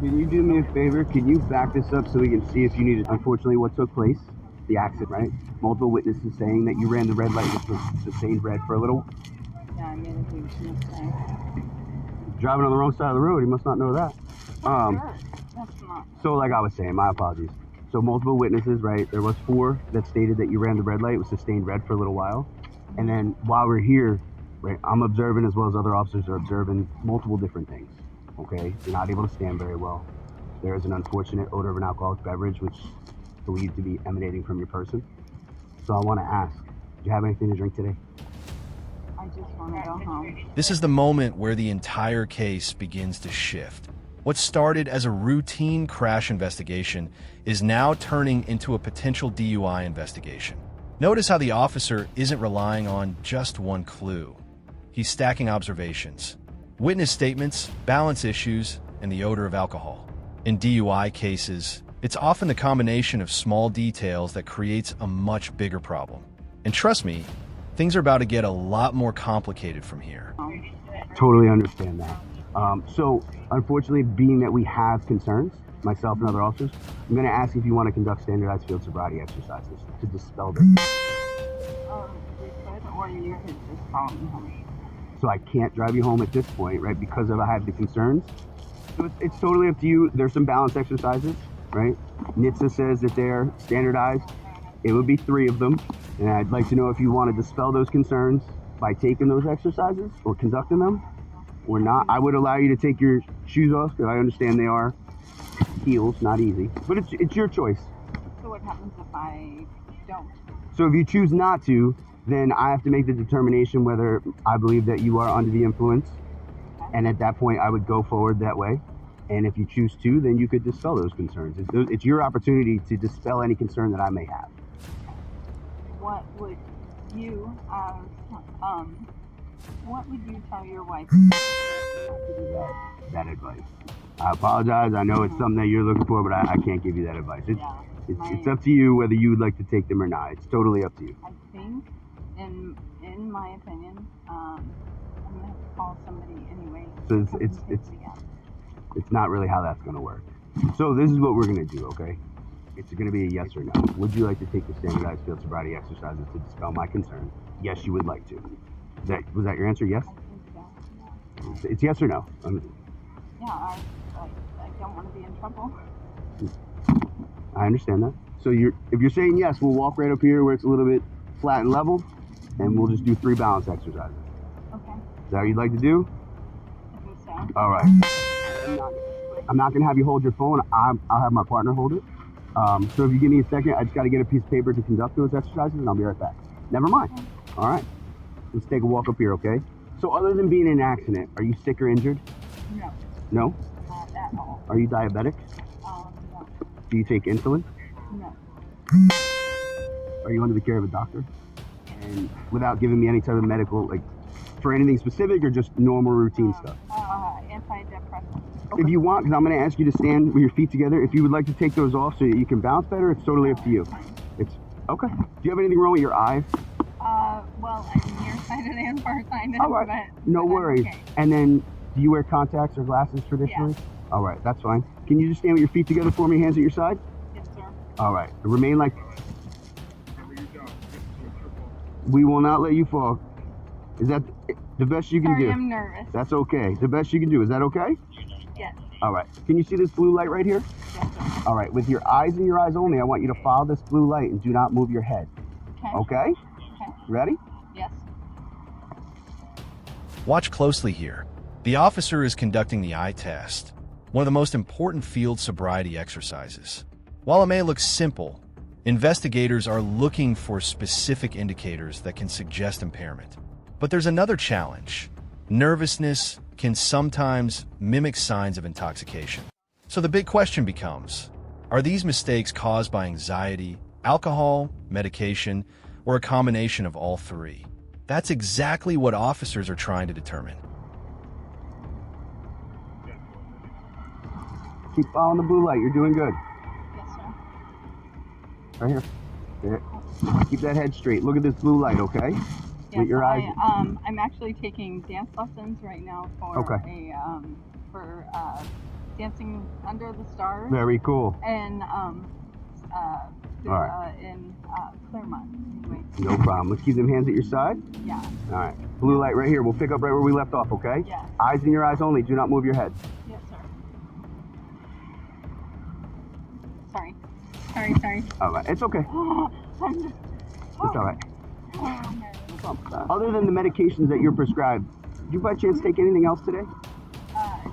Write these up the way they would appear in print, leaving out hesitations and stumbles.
Can you do me a favor? Can you back this up so we can see if you need it? Unfortunately, what took place, the accident, right? Multiple witnesses saying that you ran the red light, which was sustained red for a little. Yeah, I made a huge mistake. Driving on the wrong side of the road, he must not know that. Sure. That's not. So like I was saying, my apologies. So multiple witnesses, right? There was 4 that stated that you ran the red light, it was sustained red for a little while. And then while we're here, right, I'm observing as well as other officers are observing multiple different things, okay? You're not able to stand very well. There is an unfortunate odor of an alcoholic beverage, which is believed to be emanating from your person. So I want to ask, do you have anything to drink today? I just want to go home. This is the moment where the entire case begins to shift. What started as a routine crash investigation is now turning into a potential DUI investigation. Notice how the officer isn't relying on just one clue. He's stacking observations, witness statements, balance issues, and the odor of alcohol. In DUI cases, it's often the combination of small details that creates a much bigger problem. And trust me, things are about to get a lot more complicated from here. Totally understand that. So, unfortunately, being that we have concerns, myself and other officers, I'm going to ask if you want to conduct standardized field sobriety exercises to dispel this. We could, or you could just follow me home. So I can't drive you home at this point, right, because I have the concerns. So it's totally up to you. There's some balance exercises, right? NHTSA says that they're standardized. It would be 3 of them. And I'd like to know if you want to dispel those concerns by taking those exercises or conducting them or not. I would allow you to take your shoes off because I understand they are heels, not easy. But it's your choice. So what happens if I don't? So if you choose not to, then I have to make the determination whether I believe that you are under the influence. And at that point, I would go forward that way. And if you choose to, then you could dispel those concerns. It's your opportunity to dispel any concern that I may have. What would you, what would you tell your wife? That advice. I apologize. I know it's something that you're looking for, but I can't give you that advice. It's up to you whether you would like to take them or not. It's totally up to you. I think, in my opinion, I'm gonna have to call somebody anyway. So it's not really how that's going to work. So this is what we're going to do, okay? It's going to be a yes or no. Would you like to take the standardized field sobriety exercises to dispel my concern? Yes, you would like to. Was that your answer? Yes? I think so. It's yes or no. Yeah, I don't want to be in trouble. I understand that. So if you're saying yes, we'll walk right up here where it's a little bit flat and level, and we'll just do 3 balance exercises. Okay. Is that what you'd like to do? I think so. All right. I'm not going to have you hold your phone. I'll have my partner hold it. So if you give me a second, I just got to get a piece of paper to conduct those exercises, and I'll be right back. Never mind. All right. Let's take a walk up here, okay? So other than being in an accident, are you sick or injured? No. No? Not at all. Are you diabetic? No. Do you take insulin? No. Are you under the care of a doctor? And without giving me any type of medical, like, for anything specific or just normal routine stuff? Antidepressant. If you want, because I'm going to ask you to stand with your feet together. If you would like to take those off so that you can bounce better, it's totally up to you. It's okay. Do you have anything wrong with your eyes? Well, I'm nearsighted and farsighted. All right. But No worries. okay. And then, do you wear contacts or glasses traditionally? Yeah. All right, that's fine. Can you just stand with your feet together for me, hands at your side? Yes, sir. All right. Remain like. We will not let you fall. Is that the best you can Sorry, do? I'm nervous. That's okay. The best you can do. Is that okay? Yes. All right. Can you see this blue light right here? Yes, sir. All right. With your eyes and your eyes only, I want you to follow this blue light and do not move your head. Okay. Okay? Okay. Ready? Yes. Watch closely here. The officer is conducting the eye test, one of the most important field sobriety exercises. While it may look simple, investigators are looking for specific indicators that can suggest impairment. But there's another challenge. Nervousness can sometimes mimic signs of intoxication. So the big question becomes, are these mistakes caused by anxiety, alcohol, medication, or a combination of all 3? That's exactly what officers are trying to determine. Keep following the blue light. You're doing good. Yes, sir. Right here. There. Keep that head straight. Look at this blue light, okay? Yes, With your eyes. I'm actually taking dance lessons right now for Okay. dancing under the stars. Very cool. And Alright. in Claremont. Anyway. No problem. Let's keep them hands at your side. Yeah. All right. Blue light right here. We'll pick up right where we left off, okay? Yeah. Eyes in your eyes only. Do not move your head. Yes, sir. Sorry. All right. It's okay. I'm just. It's all right. Oh, no. Other than the medications that you're prescribed, do you by chance take anything else today? No.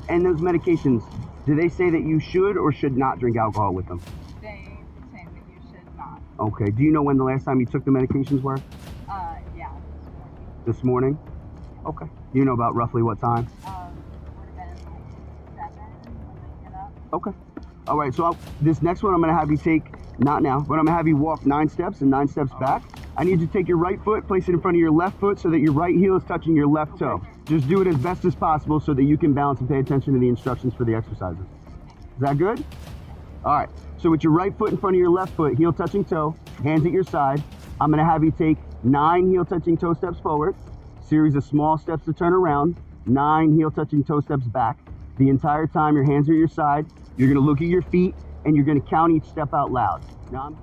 And those medications, do they say that you should or should not drink alcohol with them? They say that you should not. Okay. Do you know when the last time you took the medications were? Yeah. This morning? Okay. Do you know about roughly what time? Would have been like 7 when I get up. Okay. All right. So this next one I'm going to have you take, not now, but I'm going to have you walk 9 steps and 9 steps back. I need you to take your right foot, place it in front of your left foot so that your right heel is touching your left toe. Just do it as best as possible so that you can balance and pay attention to the instructions for the exercises. Is that good? All right. So with your right foot in front of your left foot, heel touching toe, hands at your side, I'm going to have you take 9 heel touching toe steps forward, series of small steps to turn around, 9 heel touching toe steps back. The entire time your hands are at your side, you're going to look at your feet and you're going to count each step out loud. Now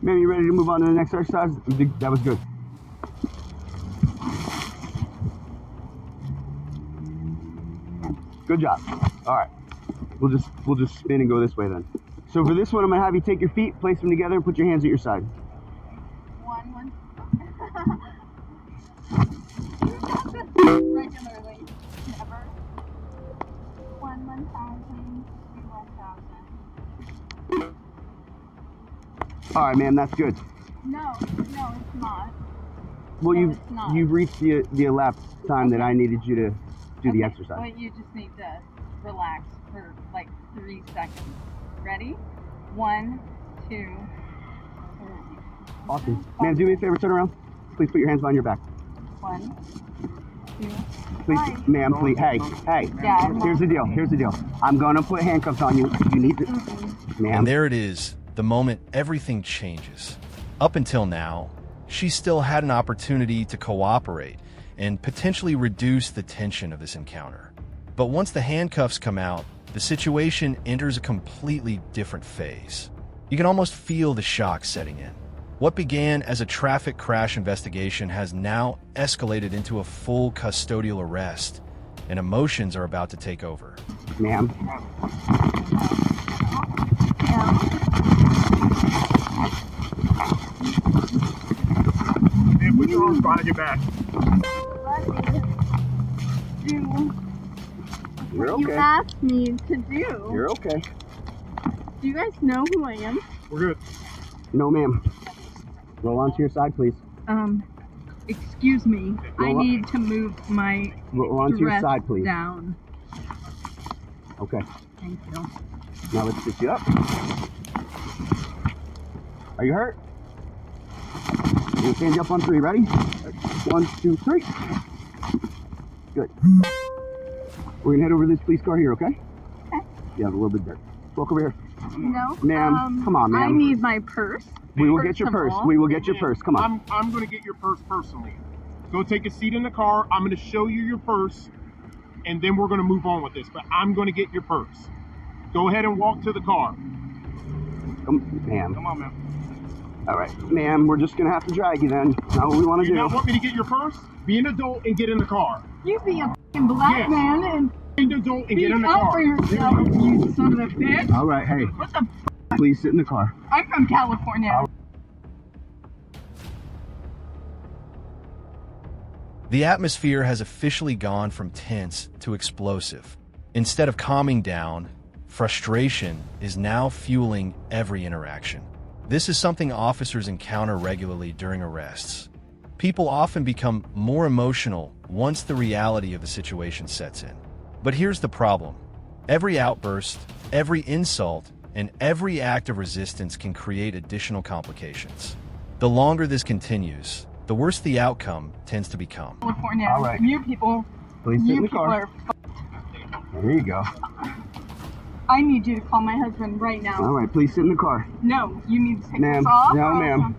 Ma'am, you ready to move on to the next exercise? That was good. Good job. All right. We'll just spin and go this way then. So for this one, I'm gonna have you take your feet, place them together, and put your hands at your side. One. Regularly. Never. 1,000. 1,000. All right, ma'am, that's good. No, it's not. Well, No, it's not. you've reached the elapsed time that I needed you to do the exercise. But you just need to relax for like 3 seconds. Ready? 1, 2, 3. Awesome. Ma'am, do me a favor, turn around. Please put your hands behind your back. 1, 2. Please, Hi. ma'am, please. Hey. Yeah, Here's the deal. I'm gonna put handcuffs on you. You need to, ma'am. And there it is, the moment everything changes. Up until now, she still had an opportunity to cooperate and potentially reduce the tension of this encounter. But once the handcuffs come out, the situation enters a completely different phase. You can almost feel the shock setting in. What began as a traffic crash investigation has now escalated into a full custodial arrest, and emotions are about to take over. Ma'am. And put your arms behind your back. You're You okay. asked me to do. You're okay. Do you guys know who I am? We're good. No, ma'am. Roll onto your side, please. Excuse me. I Roll up. need to move my Roll onto your dress side, please. down. Okay. Thank you. Now let's sit you up. Are you hurt? We'll stand you up on 3. Ready? 1, 2, 3. Good. We're gonna head over to this police car here, okay? Okay. You have a little bit there. Walk over here. No. Ma'am, come on, ma'am. I need my purse. We will get your First of purse. all. We will get your purse. Come on. I'm going to get your purse personally. Go take a seat in the car. I'm going to show you your purse, and then we're going to move on with this. But I'm going to get your purse. Go ahead and walk to the car. Ma'am. Come on, ma'am. All right, ma'am. We're just gonna have to drag you then. Not what we want to You do. not want me to get your purse? Be an adult and get in the car. You be a f***ing black Yes. man and Be an adult and speak get in the up car. for yourself, you son of a bitch. All right. Hey, What the f***? please sit in the car. I'm from California. The atmosphere has officially gone from tense to explosive. Instead of calming down, frustration is now fueling every interaction. This is something officers encounter regularly during arrests. People often become more emotional once the reality of the situation sets in. But here's the problem. Every outburst, every insult, and every act of resistance can create additional complications. The longer this continues, the worse the outcome tends to become. California. All right. You people. Please sit in You the people car. are. There you go. I need you to call my husband right now. All right, please sit in the car. No, you need to take Ma'am, this off. no, ma'am.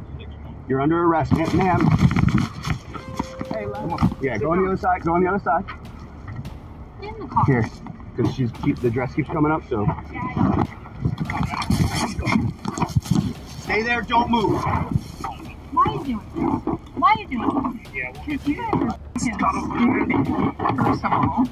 You're under arrest, ma'am. Hey, Come on. Yeah, go on the other side. Go on the other side. in the car. Here, because the dress keeps coming up. So stay there. Don't move. Why are you doing this? Why are you doing this? Because you guys are fucking stupid, first of all.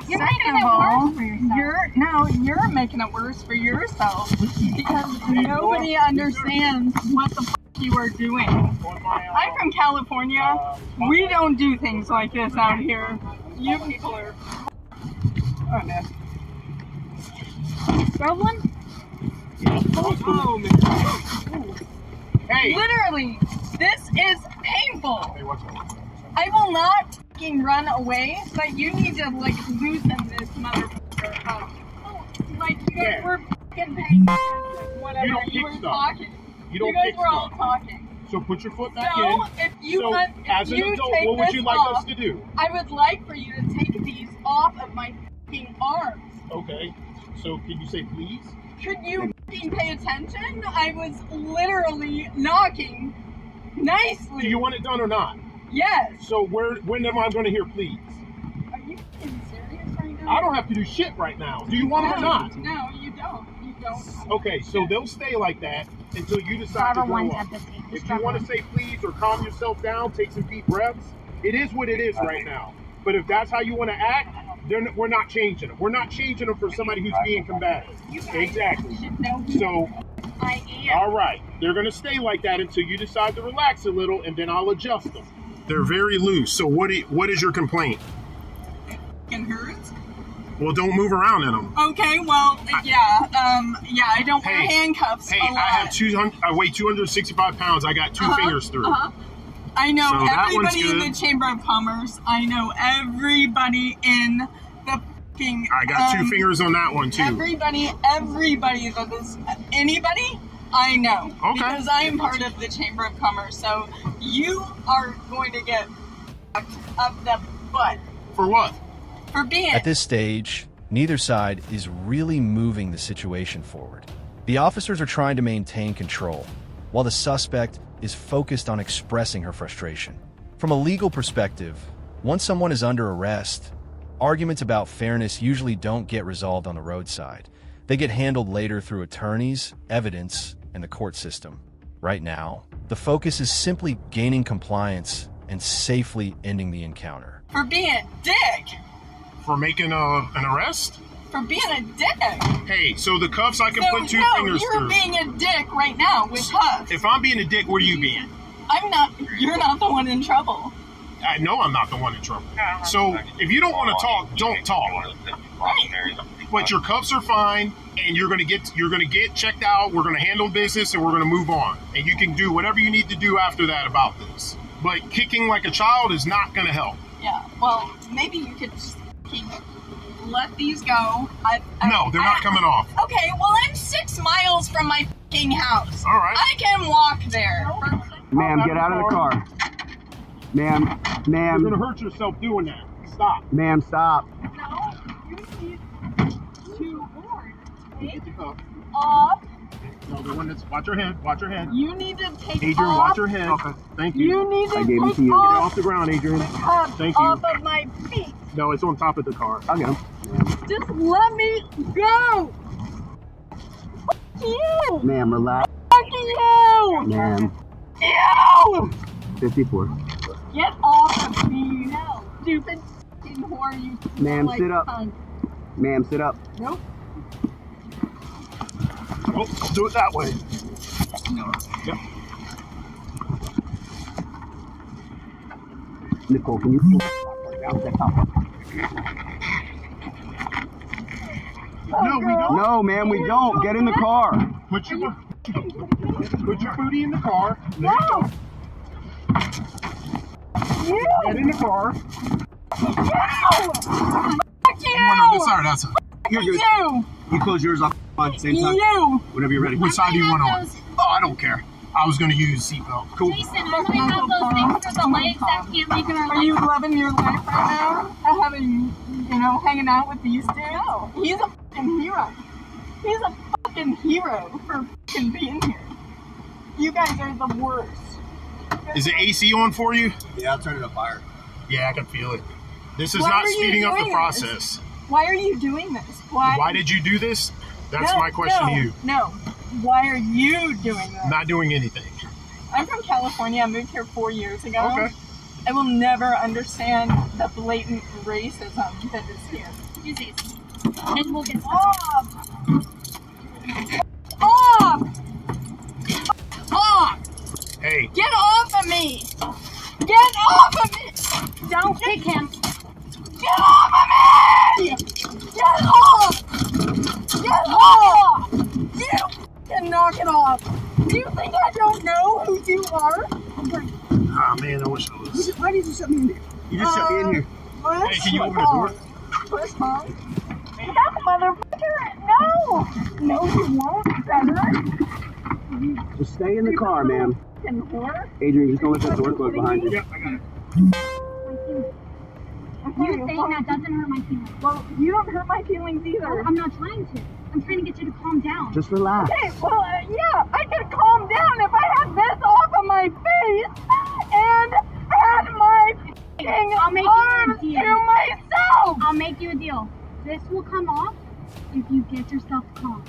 You're Second making of it all, worse for yourself. you're making it worse for yourself because nobody understands what the fuck you are doing. I'm from California. We don't do things like this out here. You people are. Oh, man. Struggling? Oh, man. Hey. Literally, this is painful. Hey, what's up? I will not fucking run away, but you need to like loosen this motherfucker up. Like you guys were fucking paying attention, whatever. You don't You kick were stuff. talking. You don't guys kick were all stuff. talking. So put your foot back So in. if you So, want, as if an you adult, take what would this you like off, us to do? I would like for you to take these off of my fucking arms. Okay. So can you say please? Could you fucking pay attention? I was literally knocking nicely. Do you want it done or not? Yes. So when am I going to hear please? Are you fucking serious right now? I don't have to do shit right now. Do you want it or not? No, you don't. You don't. Okay, so they'll stay like that until you decide to However, grow one's up. at the stage. If you want to say please or calm yourself down, take some deep breaths, it is what it is right now. But if that's how you want to act, we're not changing them. We're not changing them for somebody who's being combative. You guys Exactly. should know So, I am. all right, they're going to stay like that until you decide to relax a little, and then I'll adjust them. They're very loose. So what is your complaint? It hurts. Well, don't move around in them. Okay, well, yeah, I don't wear Hey, handcuffs Hey, a lot. I have 200. I weigh 265 pounds. I got 2 fingers through. I know So that one's everybody in good. the Chamber of Commerce. I know everybody in the fucking. I got 2 fingers on that one too. Everybody that is anybody. I know. Okay. Because I am part of the Chamber of Commerce. So you are going to get fucked up the butt For what? for being. At this stage, neither side is really moving the situation forward. The officers are trying to maintain control, while the suspect is focused on expressing her frustration. From a legal perspective, once someone is under arrest, arguments about fairness usually don't get resolved on the roadside. They get handled later through attorneys, evidence, and the court system. Right now, the focus is simply gaining compliance and safely ending the encounter. For being a dick. For making an arrest? For being a dick. Hey, so the cuffs I can So, put 2 no, fingers you're through. being a dick right now with cuffs. If I'm being a dick, what are you being? I'm not. You're not the one in trouble. I know I'm not the one in trouble. So if you don't want to talk, don't talk. Right. But your cuffs are fine, and you're gonna get checked out. We're gonna handle business, and we're gonna move on. And you can do whatever you need to do after that about this. But kicking like a child is not gonna help. Yeah. Well, maybe you could just let these go. No, they're not coming off. Okay. Well, I'm 6 miles from my fucking house. All right. I can walk there. Ma'am, get out of the car. Ma'am, You're ma'am, gonna hurt yourself doing that. Stop. ma'am, stop. No, you need to take Get the cuff. off. No, the one that's. Watch your head. Watch your head. You need to take Adrian, off. watch your head. Okay. Thank you. You need I to gave it take to you. Get it off off the ground, Adrian. the cuffs Thank you. off of my feet. No, it's on top of the car. I'll get him. Just let me go. Fuck you. Ma'am, relax. Fuck you. Ma'am, Ew. 54. Get off of me. Stupid fucking whore. You smell Ma'am, like sit up. cunt. Ma'am, sit up. Nope. Oh, do it that way. Yep. Nicole, can you pull down that top? No, we don't. No, ma'am, we don't. Get in the car. Put your booty in the car. There you go. Get in the car. Fuck you. You want on this side or that side? You're good. You. You close yours off at the same time. You. Whenever you're ready. Which side do you want on? Oh, I don't care. I was going to use seatbelt. Cool. Jason, I might have those things for the legs that can't make it Are you loving your life right now? Having, hanging out with these dudes? No. He's a fucking hero. He's a fucking hero for fucking being here. You guys are the worst. Is the AC on for you? Yeah, I'll turn it up higher. Yeah, I can feel it. This is Why not are you speeding up the doing process. Why are you doing this? Why did you do this? That's my question to you. No. Why are you doing this? Not doing anything. I'm from California. I moved here 4 years ago. Okay. I will never understand the blatant racism that is here. Do these. And we'll get Off! Off! Off! Hey, Get off of me! Get off of me! Don't kick him. Get off of me! Get off! Get off! You can knock it off. Do you think I don't know who you are? oh man, I wish I was. Why did you shut me in here? You just shut me in here. Hey, can you open the door? Push home. No, motherfucker! No! No, you won't, better. Just stay in the car, ma'am. Fucking whore. Adrian, just don't let that door close behind you. Yep, I got it. You saying that doesn't hurt my feelings. Well, you don't hurt my feelings either. I'm not trying to. I'm trying to get you to calm down. Just relax. Okay, well, yeah, I can calm down if I had this off of my face and had my I'll make you a arms deal. to myself. I'll make you a deal. This will come off if you get yourself calm.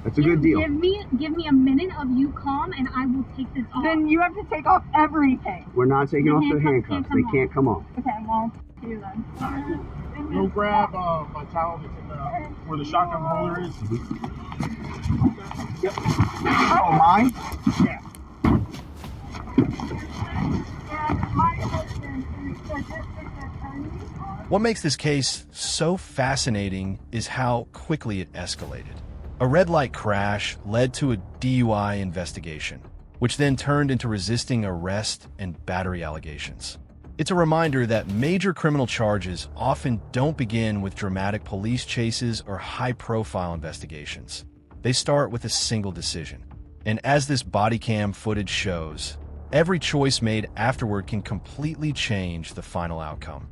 That's a good deal. Give me a minute of you calm, and I will take this off. Then you have to take off everything. We're not taking The off the handcuffs handcuffs. can't They can't come off. Okay, well, you then. Go grab my towel that's in the, where the shotgun holder is. Oh, mine? Yeah. What makes this case so fascinating is how quickly it escalated. A red light crash led to a DUI investigation, which then turned into resisting arrest and battery allegations. It's a reminder that major criminal charges often don't begin with dramatic police chases or high-profile investigations. They start with a single decision. And as this body cam footage shows, every choice made afterward can completely change the final outcome.